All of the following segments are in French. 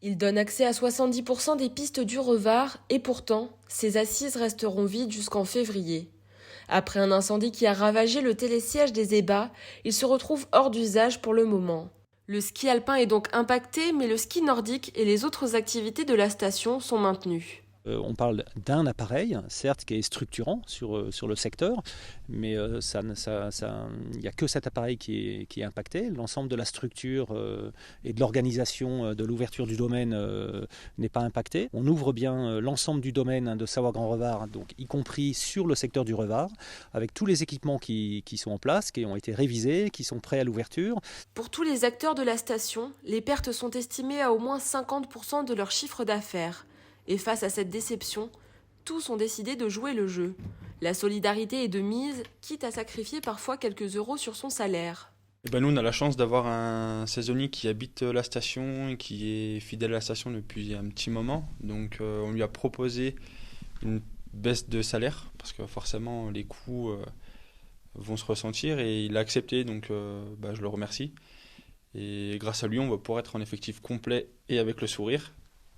Il donne accès à 70% des pistes du Revard et pourtant, ces assises resteront vides jusqu'en février. Après un incendie qui a ravagé le télésiège des ébats, il se retrouve hors d'usage pour le moment. Le ski alpin est donc impacté, mais le ski nordique et les autres activités de la station sont maintenues. On parle d'un appareil, certes, qui est structurant sur le secteur, mais il n'y a que cet appareil qui est impacté. L'ensemble de la structure et de l'organisation de l'ouverture du domaine n'est pas impacté. On ouvre bien l'ensemble du domaine de Savoie Grand Revard, donc y compris sur le secteur du Revard, avec tous les équipements qui sont en place, qui ont été révisés, qui sont prêts à l'ouverture. Pour tous les acteurs de la station, les pertes sont estimées à au moins 50% de leur chiffre d'affaires. Et face à cette déception, tous ont décidé de jouer le jeu. La solidarité est de mise, quitte à sacrifier parfois quelques euros sur son salaire. Nous, on a la chance d'avoir un saisonnier qui habite la station et qui est fidèle à la station depuis un petit moment. Donc on lui a proposé une baisse de salaire parce que forcément les coûts vont se ressentir et il a accepté, donc je le remercie. Et grâce à lui, on va pouvoir être en effectif complet et avec le sourire.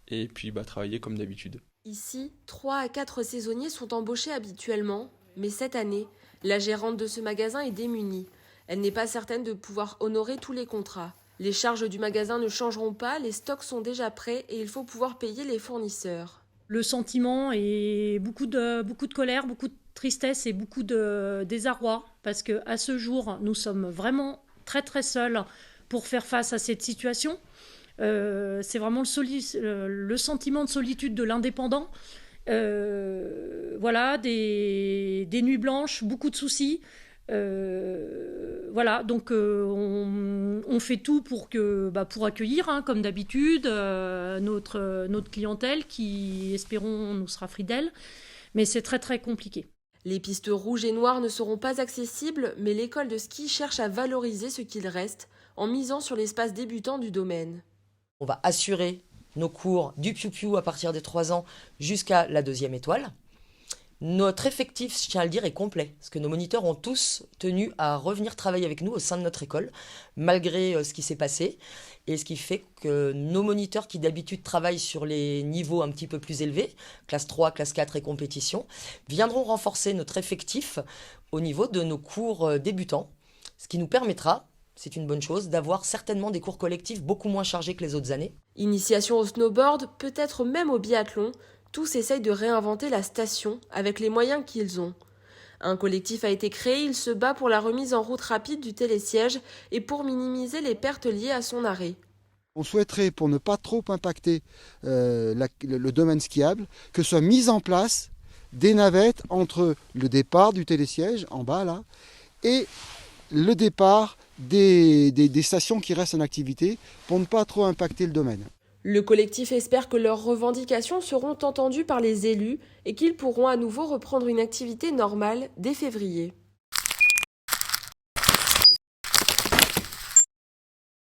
Et puis travailler comme d'habitude. Ici, 3 à 4 saisonniers sont embauchés habituellement, mais cette année, la gérante de ce magasin est démunie. Elle n'est pas certaine de pouvoir honorer tous les contrats. Les charges du magasin ne changeront pas, les stocks sont déjà prêts et il faut pouvoir payer les fournisseurs. Le sentiment est beaucoup de colère, beaucoup de tristesse et beaucoup de désarroi, parce qu'à ce jour, nous sommes vraiment très très seuls pour faire face à cette situation. C'est vraiment le sentiment de solitude de l'indépendant. Voilà, des nuits blanches, beaucoup de soucis. Voilà, donc on fait tout pour accueillir, comme d'habitude, notre clientèle qui, espérons, nous sera fidèle. Mais c'est très très compliqué. Les pistes rouges et noires ne seront pas accessibles, mais l'école de ski cherche à valoriser ce qu'il reste en misant sur l'espace débutant du domaine. On va assurer nos cours du piou-piou à partir des 3 ans jusqu'à la 2e étoile. Notre effectif, je tiens à le dire, est complet, parce que nos moniteurs ont tous tenu à revenir travailler avec nous au sein de notre école, malgré ce qui s'est passé. Et ce qui fait que nos moniteurs qui d'habitude travaillent sur les niveaux un petit peu plus élevés, classe 3, classe 4 et compétition, viendront renforcer notre effectif au niveau de nos cours débutants, ce qui nous permettra, c'est une bonne chose, d'avoir certainement des cours collectifs beaucoup moins chargés que les autres années. Initiation au snowboard, peut-être même au biathlon, tous essayent de réinventer la station avec les moyens qu'ils ont. Un collectif a été créé, il se bat pour la remise en route rapide du télésiège et pour minimiser les pertes liées à son arrêt. On souhaiterait, pour ne pas trop impacter le domaine skiable, que soient mises en place des navettes entre le départ du télésiège, en bas là, et le départ des stations qui restent en activité pour ne pas trop impacter le domaine. Le collectif espère que leurs revendications seront entendues par les élus et qu'ils pourront à nouveau reprendre une activité normale dès février.